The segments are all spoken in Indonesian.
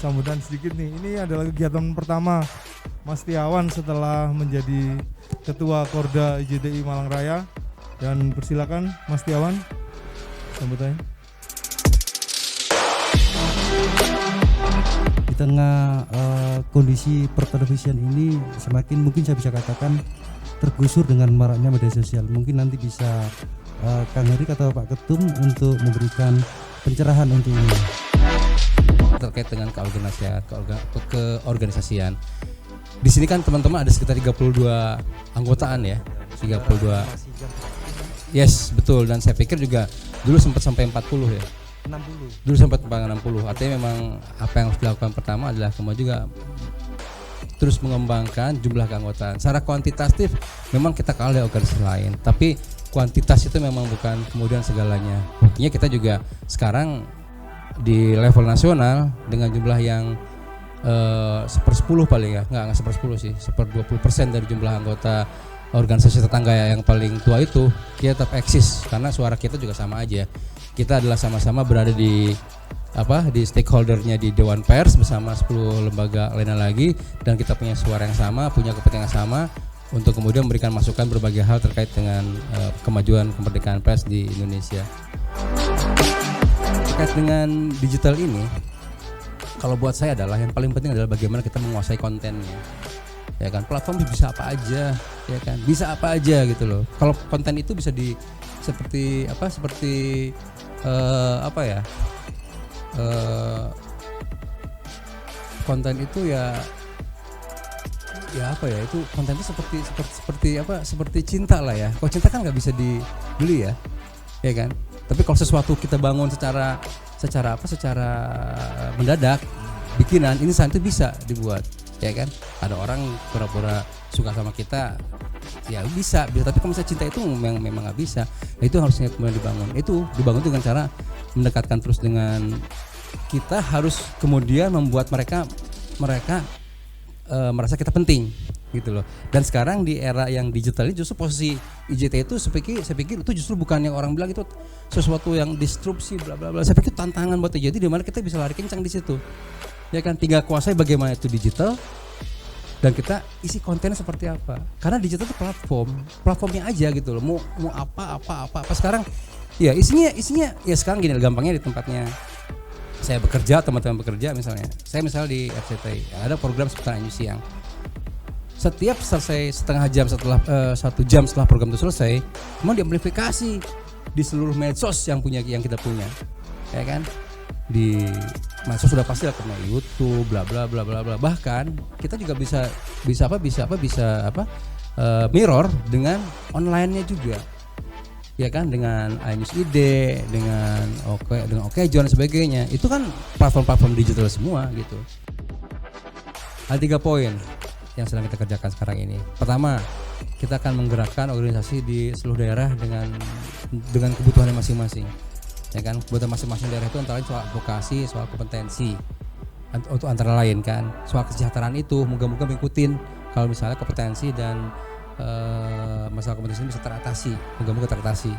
sambutan sedikit nih. Ini adalah kegiatan pertama Mas Tiawan setelah menjadi Ketua Korda IJTI Malang Raya. Dan persilakan Mas Tiawan sambutannya. Di tengah kondisi pertelevisian ini semakin mungkin saya bisa katakan tergusur dengan maraknya media sosial. Mungkin nanti bisa Kang Heri atau Pak Ketum untuk memberikan pencerahan untuk ini. Terkait dengan keorganisasian. Di sini kan teman-teman ada sekitar 32 anggotaan ya. 32. Yes, betul, dan saya pikir juga dulu sempat sampai 40 ya. 60. Dulu sempat 60. Artinya memang apa yang harus dilakukan pertama adalah kemudian juga terus mengembangkan jumlah keanggotaan. Secara kuantitatif memang kita kalah dari organisasi lain, tapi kuantitas itu memang bukan kemudian segalanya. Buktinya kita juga sekarang di level nasional dengan jumlah yang 1/10 paling ya, nggak 1/10 sih, 1/20% dari jumlah anggota organisasi tetangga yang paling tua itu kita tetap eksis karena suara kita juga sama aja. Kita adalah sama-sama berada di stakeholdernya di Dewan Pers bersama 10 lembaga lainnya lagi, dan kita punya suara yang sama, punya kepentingan sama untuk kemudian memberikan masukan berbagai hal terkait dengan kemajuan kemerdekaan pers di Indonesia. Terkait dengan digital ini, kalau buat saya adalah yang paling penting adalah bagaimana kita menguasai kontennya. Ya kan, platform bisa apa aja, ya kan, bisa apa aja gitu loh. Kalau konten itu bisa konten itu itu konten itu seperti cinta lah ya. Kalau cinta kan nggak bisa dibeli ya kan. Tapi kalau sesuatu kita bangun secara mendadak, bikinan instan itu bisa dibuat, ya kan. Ada orang pura-pura suka sama kita, ya bisa. Tapi kalau misalnya cinta itu memang nggak bisa. Nah, itu harusnya kemudian dibangun. Itu dibangun dengan cara mendekatkan terus dengan kita, harus kemudian membuat mereka merasa kita penting gitu loh. Dan sekarang di era yang digital ini justru posisi IJT itu saya pikir itu justru bukan yang orang bilang itu sesuatu yang disrupsi bla bla bla. Saya pikir tantangan buat IJT di mana kita bisa lari kencang di situ. Ya kan, tinggal kuasai bagaimana itu digital dan kita isi kontennya seperti apa. Karena digital itu platformnya aja gitu loh. Mau apa sekarang ya isinya ya sekarang gini gampangnya di tempatnya saya bekerja, teman-teman bekerja misalnya. Saya di RCTI ada program seputar NUC yang setiap selesai setengah jam setelah 1 jam setelah program itu selesai, kemudian diamplifikasi di seluruh medsos yang kita punya, ya kan. Di medsos sudah pasti karena YouTube, bla bla bla bla bla. Bahkan kita juga bisa mirror dengan online-nya juga, ya kan, dengan iNews ID, dengan Okejon dan sebagainya. Itu kan platform-platform digital semua gitu. Ada 3 poin yang sedang kita kerjakan sekarang ini. Pertama, kita akan menggerakkan organisasi di seluruh daerah dengan kebutuhannya masing-masing. Ya kan, kebutuhan masing-masing daerah itu antara lain soal advokasi, soal kompetensi, untuk antara lain kan. Soal kesejahteraan itu moga-moga mengikutin kalau misalnya kompetensi dan masalah kompetensi ini bisa teratasi, moga-moga teratasi.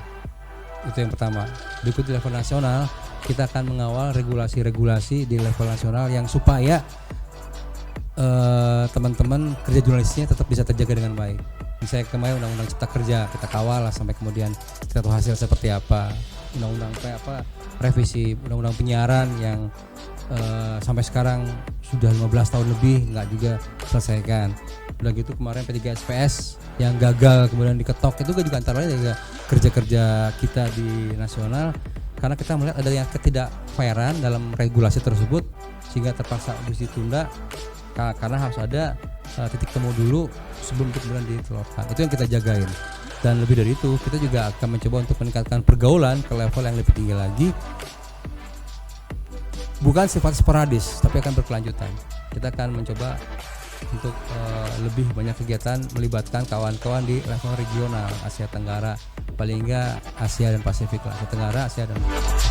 Itu yang pertama. Berikut di level nasional, kita akan mengawal regulasi-regulasi di level nasional yang supaya teman-teman kerja jurnalisnya tetap bisa terjaga dengan baik. Misalnya kemarin undang-undang cipta kerja kita kawal lah sampai kemudian kita tahu hasil seperti apa. Undang-undang revisi undang-undang penyiaran yang sampai sekarang sudah 15 tahun lebih nggak juga selesaikan. Udah gitu kemarin P3 SPS yang gagal kemudian diketok, itu juga antara lain juga kerja-kerja kita di nasional, karena kita melihat ada yang ketidakfairan dalam regulasi tersebut sehingga terpaksa harus ditunda karena harus ada titik temu dulu sebelum kemudian ditelurkan. Itu yang kita jagain. Dan lebih dari itu, kita juga akan mencoba untuk meningkatkan pergaulan ke level yang lebih tinggi lagi. Bukan sifat sporadis, tapi akan berkelanjutan. Kita akan mencoba untuk lebih banyak kegiatan melibatkan kawan-kawan di level regional Asia Tenggara, paling enggak Asia dan Pasifik lah. Asia Tenggara, Asia dan Pasifik.